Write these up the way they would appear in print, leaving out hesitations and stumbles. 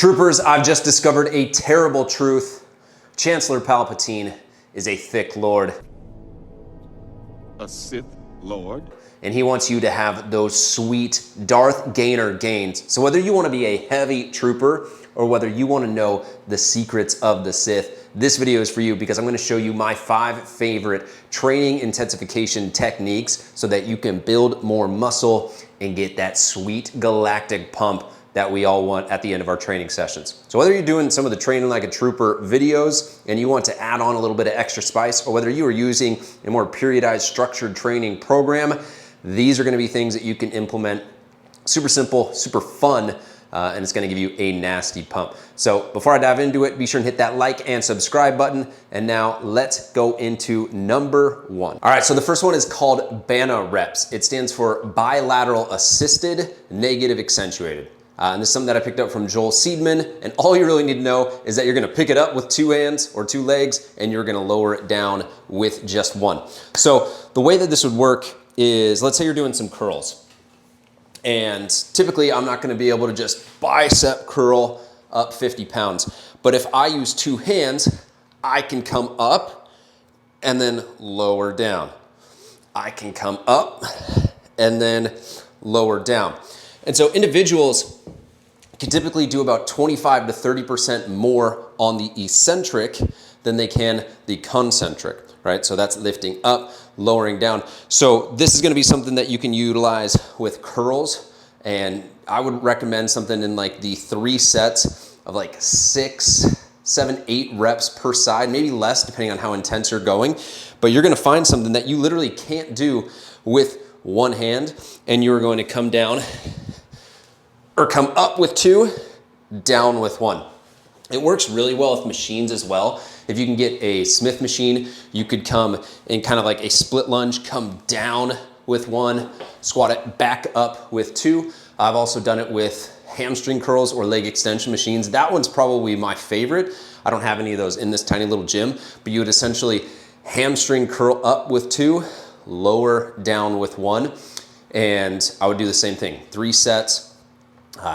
Troopers, I've just discovered a terrible truth. Chancellor Palpatine is a thick lord. A Sith Lord? And he wants you to have those sweet Darth Gainer gains. So whether you want to be a heavy trooper or whether you want to know the secrets of the Sith, this video is for you because I'm going to show you my 5 favorite training intensification techniques so that you can build more muscle and get that sweet galactic pump that we all want at the end of our training sessions. So whether you're doing some of the training like a trooper videos and you want to add on a little bit of extra spice, or whether you are using a more periodized structured training program, these are gonna be things that you can implement. Super simple, super fun, and it's gonna give you a nasty pump. So before I dive into it, be sure and hit that like and subscribe button. And now let's go into number 1. All right, so the first one is called B.A.N.A reps. It stands for bilateral assisted negative accentuated. And this is something that I picked up from Joel Seedman. And all you really need to know is that you're gonna pick it up with 2 hands or 2 legs, and you're gonna lower it down with just 1. So the way that this would work is, let's say you're doing some curls. And typically I'm not gonna be able to just bicep curl up 50 pounds. But if I use 2 hands, I can come up and then lower down. I can come up and then lower down. And so individuals can typically do about 25 to 30% more on the eccentric than they can the concentric, right? So that's lifting up, lowering down. So this is gonna be something that you can utilize with curls. And I would recommend something in like the 3 sets of like 6, 7, 8 reps per side, maybe less depending on how intense you're going. But you're gonna find something that you literally can't do with 1 hand, and you're going to come down or come up with 2, down with 1. It works really well with machines as well. If you can get a Smith machine, you could come in kind of like a split lunge, come down with 1, squat it back up with 2. I've also done it with hamstring curls or leg extension machines. That one's probably my favorite. I don't have any of those in this tiny little gym, but you would essentially hamstring curl up with 2, lower down with 1. And I would do the same thing, 3 sets,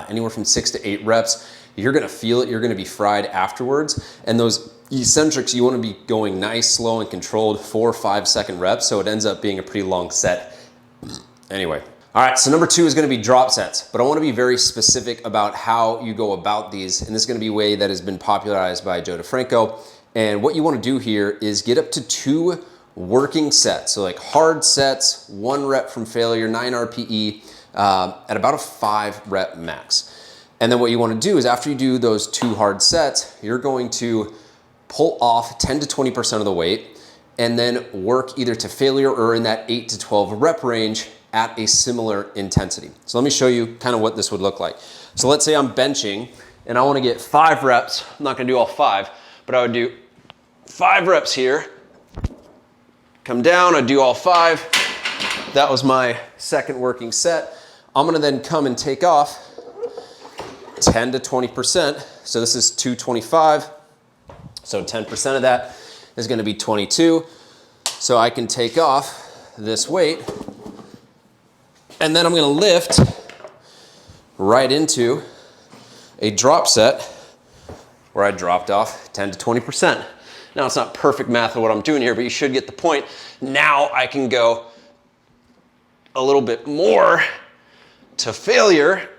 anywhere from 6 to 8 reps. You're gonna feel it, you're gonna be fried afterwards. And those eccentrics, you wanna be going nice, slow, and controlled 4 or 5 second reps, so it ends up being a pretty long set. Anyway. All right, so number 2 is gonna be drop sets, but I wanna be very specific about how you go about these, and this is gonna be a way that has been popularized by Joe DeFranco. And what you wanna do here is get up to 2 working sets. So like hard sets, 1 rep from failure, 9 RPE, at about a 5 rep max. And then what you want to do is after you do those 2 hard sets, you're going to pull off 10 to 20% of the weight and then work either to failure or in that 8 to 12 rep range at a similar intensity. So let me show you kind of what this would look like. So let's say I'm benching and I want to get 5 reps. I'm not going to do all 5, but I would do 5 reps here, come down, I'd do all 5. That was my second working set. I'm gonna then come and take off 10 to 20%. So this is 225. So 10% of that is gonna be 22. So I can take off this weight and then I'm gonna lift right into a drop set where I dropped off 10 to 20%. Now it's not perfect math of what I'm doing here, but you should get the point. Now I can go a little bit more to failure.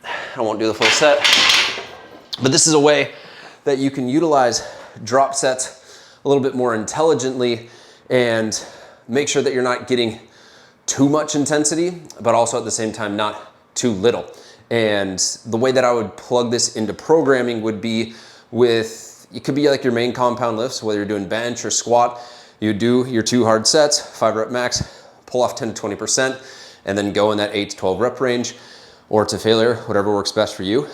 I won't do the full set, but this is a way that you can utilize drop sets a little bit more intelligently and make sure that you're not getting too much intensity, but also at the same time not too little. And the way that I would plug this into programming would be with, it could be like your main compound lifts, whether you're doing bench or squat. You do your 2 hard sets, 5 rep max, pull off 10 to 20%, and then go in that 8 to 12 rep range or to failure, whatever works best for you.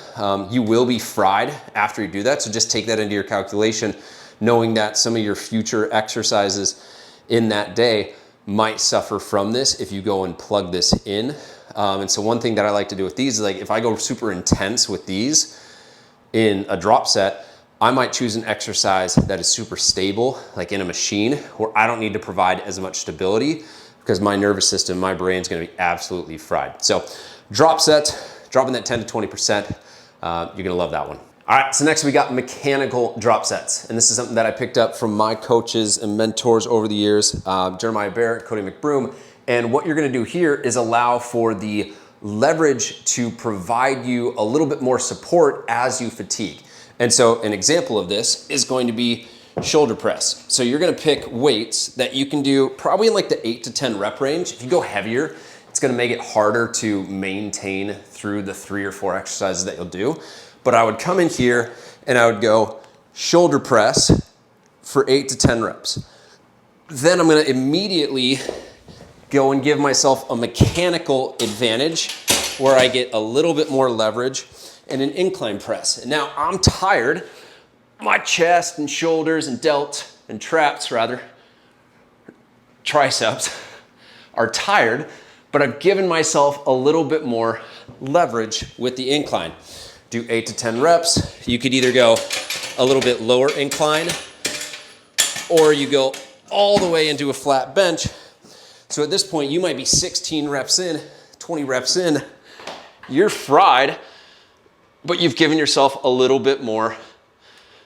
You will be fried after you do that, so just take that into your calculation, knowing that some of your future exercises in that day might suffer from this if you go and plug this in. And so one thing that I like to do with these is like if I go super intense with these in a drop set, I might choose an exercise that is super stable, like in a machine, where I don't need to provide as much stability because my nervous system, my brain's gonna be absolutely fried. So drop set, drop in that 10 to 20%. You're gonna love that one. All right, so next we got mechanical drop sets. And this is something that I picked up from my coaches and mentors over the years, Jeremiah Bair, Cody McBroom. And what you're gonna do here is allow for the leverage to provide you a little bit more support as you fatigue. And so an example of this is going to be shoulder press. So you're gonna pick weights that you can do probably in like the 8 to 10 rep range. If you go heavier, it's gonna make it harder to maintain through the 3 or 4 exercises that you'll do. But I would come in here and I would go shoulder press for 8 to 10 reps. Then I'm gonna immediately go and give myself a mechanical advantage where I get a little bit more leverage and an incline press. And now I'm tired. My chest and shoulders and delts and traps rather, triceps are tired, but I've given myself a little bit more leverage with the incline. Do 8 to 10 reps. You could either go a little bit lower incline or you go all the way into a flat bench. So at this point, you might be 16 reps in, 20 reps in, you're fried, but you've given yourself a little bit more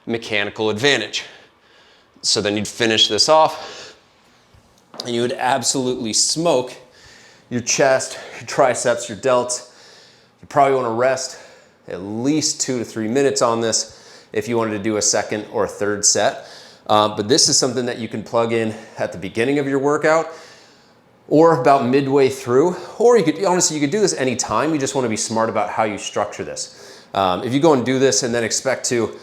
mechanical advantage. So then you'd finish this off and you would absolutely smoke your chest, your triceps, your delts. You probably want to rest at least 2 to 3 minutes on this if you wanted to do a second or third set. But this is something that you can plug in at the beginning of your workout or about midway through, or you could, honestly, you could do this anytime. You just want to be smart about how you structure this. If you go and do this and then expect to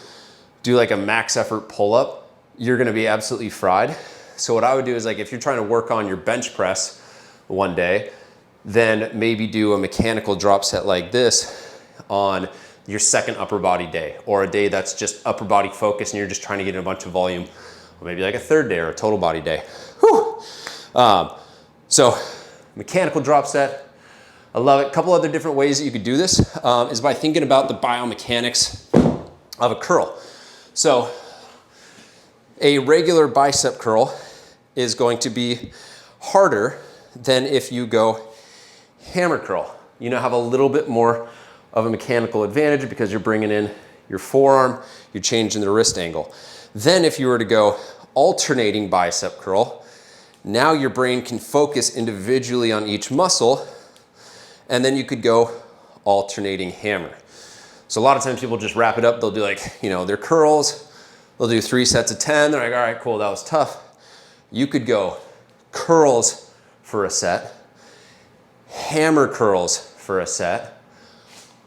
do like a max effort pull-up, you're gonna be absolutely fried. So what I would do is, like, if you're trying to work on your bench press one day, then maybe do a mechanical drop set like this on your second upper body day, or a day that's just upper body focused and you're just trying to get in a bunch of volume, or maybe like a third day or a total body day. Whew. So mechanical drop set, I love it. A couple other different ways that you could do this is by thinking about the biomechanics of a curl. So a regular bicep curl is going to be harder than if you go hammer curl. You now have a little bit more of a mechanical advantage because you're bringing in your forearm, you're changing the wrist angle. Then if you were to go alternating bicep curl, now your brain can focus individually on each muscle, and then you could go alternating hammer. So a lot of times people just wrap it up. They'll do, like, you know, their curls. They'll do 3 sets of 10. They're like, all right, cool, that was tough. You could go curls for a set, hammer curls for a set,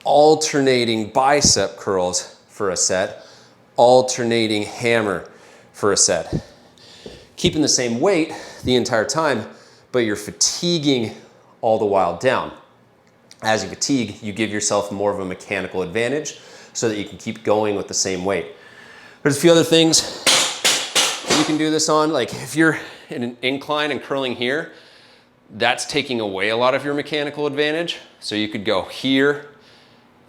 alternating bicep curls for a set, alternating hammer for a set. Keeping the same weight the entire time, but you're fatiguing all the while down. As you fatigue, you give yourself more of a mechanical advantage so that you can keep going with the same weight. There's a few other things that you can do this on. Like if you're in an incline and curling here, that's taking away a lot of your mechanical advantage. So you could go here,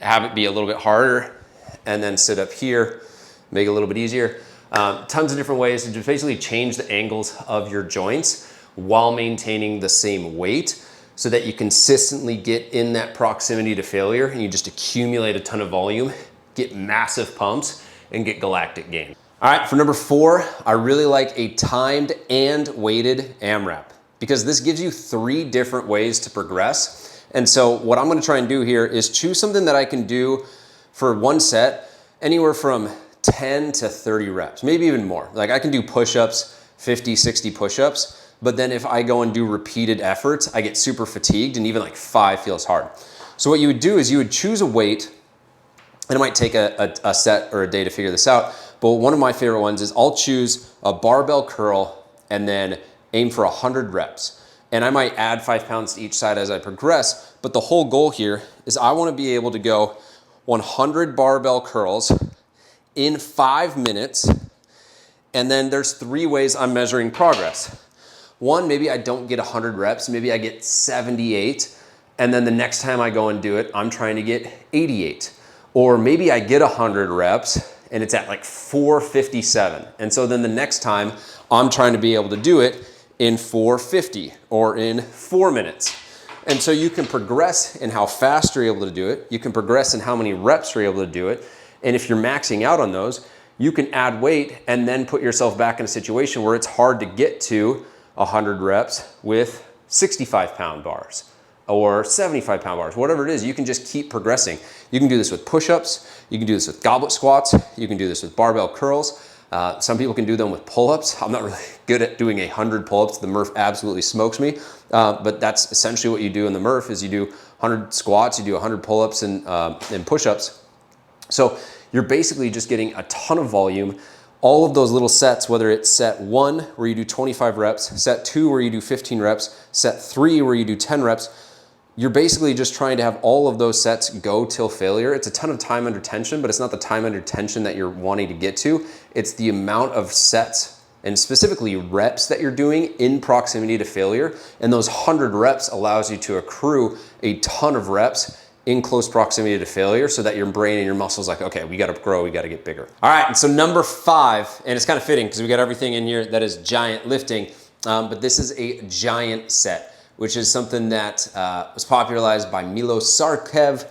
have it be a little bit harder, and then sit up here, make it a little bit easier. Tons of different ways to just basically change the angles of your joints while maintaining the same weight so that you consistently get in that proximity to failure and you just accumulate a ton of volume, get massive pumps, and get galactic gain. All right, for number 4, I really like a timed and weighted AMRAP because this gives you 3 different ways to progress. And so what I'm gonna try and do here is choose something that I can do for one set, anywhere from 10 to 30 reps, maybe even more. Like I can do push-ups, 50, 60 push-ups, but then if I go and do repeated efforts, I get super fatigued and even like 5 feels hard. So what you would do is you would choose a weight, and it might take a set or a day to figure this out, but one of my favorite ones is I'll choose a barbell curl and then aim for 100 reps. And I might add 5 pounds to each side as I progress, but the whole goal here is I wanna be able to go 100 barbell curls in 5 minutes, and then there's 3 ways I'm measuring progress. 1, maybe I don't get 100 reps, maybe I get 78, and then the next time I go and do it, I'm trying to get 88. Or maybe I get 100 reps and it's at like 457. And so then the next time I'm trying to be able to do it in 450 or in 4 minutes. And so you can progress in how fast you're able to do it. You can progress in how many reps you're able to do it. And if you're maxing out on those, you can add weight and then put yourself back in a situation where it's hard to get to 100 reps with 65-pound bars or 75-pound bars, whatever it is. You can just keep progressing. You can do this with push-ups. You can do this with goblet squats. You can do this with barbell curls. Some people can do them with pull-ups. I'm not really good at doing 100 pull-ups. The Murph absolutely smokes me. But that's essentially what you do in the Murph is you do 100 squats, you do 100 pull-ups and push-ups. So you're basically just getting a ton of volume. All of those little sets, whether it's set 1 where you do 25 reps, set 2 where you do 15 reps, set 3 where you do 10 reps, you're basically just trying to have all of those sets go till failure. It's a ton of time under tension, but it's not the time under tension that you're wanting to get to. It's the amount of sets and specifically reps that you're doing in proximity to failure. And those 100 reps allows you to accrue a ton of reps in close proximity to failure so that your brain and your muscles like, okay, we got to grow, we got to get bigger. All right, and so number 5, and it's kind of fitting because we got everything in here that is giant lifting, but this is a giant set, which is something that was popularized by Milos Sarcev,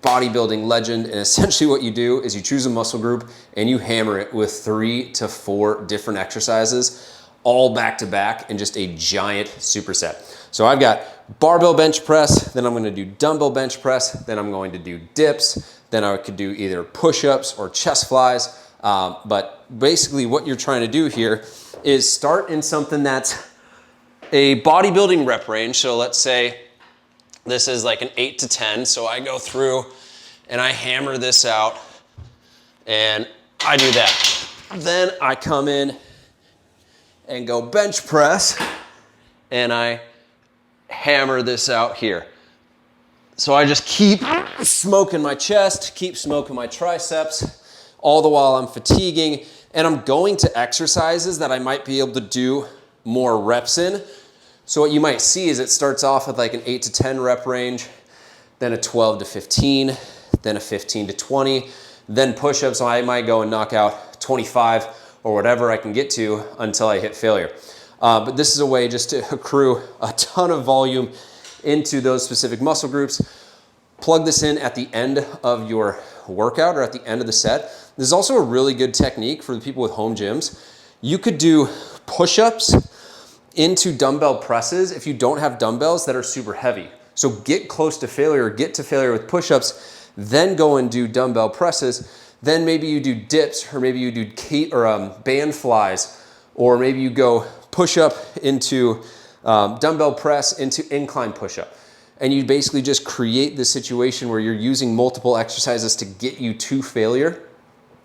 bodybuilding legend. And essentially what you do is you choose a muscle group and you hammer it with 3 to 4 different exercises, all back to back in just a giant superset. So I've got barbell bench press, then I'm gonna do dumbbell bench press, then I'm going to do dips, then I could do either push-ups or chest flies. But basically what you're trying to do here is start in something that's a bodybuilding rep range. So let's say this is like an 8 to 10. So I go through and I hammer this out and I do that. Then I come in and go bench press and I hammer this out here. So I just keep smoking my chest, keep smoking my triceps, all the while I'm fatiguing, and I'm going to exercises that I might be able to do more reps in. So what you might see is it starts off with like an 8 to 10 rep range, then a 12 to 15, then a 15 to 20, then push-ups. So I might go and knock out 25 or whatever I can get to until I hit failure. But this is a way just to accrue a ton of volume into those specific muscle groups. Plug this in at the end of your workout or at the end of the set. This is also a really good technique for the people with home gyms. You could do push-ups into dumbbell presses if you don't have dumbbells that are super heavy. So get close to failure, get to failure with push-ups, then go and do dumbbell presses. Then maybe you do dips, or maybe you do band flies, or maybe you go push up into dumbbell press into incline push-up. And you basically just create this situation where you're using multiple exercises to get you to failure.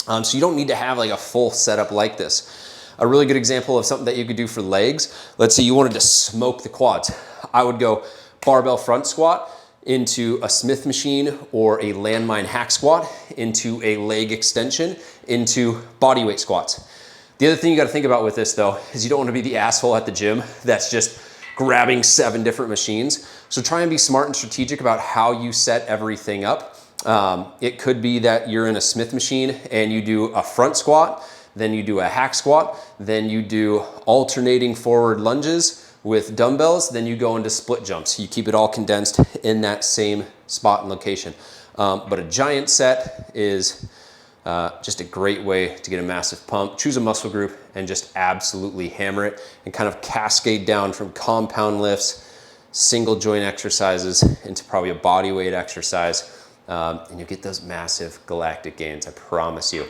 So you don't need to have like a full setup like this. A really good example of something that you could do for legs. Let's say you wanted to smoke the quads. I would go barbell front squat into a Smith machine or a landmine hack squat into a leg extension into bodyweight squats. The other thing you got to think about with this though is you don't want to be the asshole at the gym that's just grabbing 7 different machines. So try and be smart and strategic about how you set everything up. It could be that you're in a Smith machine and you do a front squat, then you do a hack squat, then you do alternating forward lunges with dumbbells, then you go into split jumps. You keep it all condensed in that same spot and location. But a giant set is just a great way to get a massive pump. Choose a muscle group and just absolutely hammer it and kind of cascade down from compound lifts, single joint exercises into probably a body weight exercise. And you get those massive galactic gains, I promise you.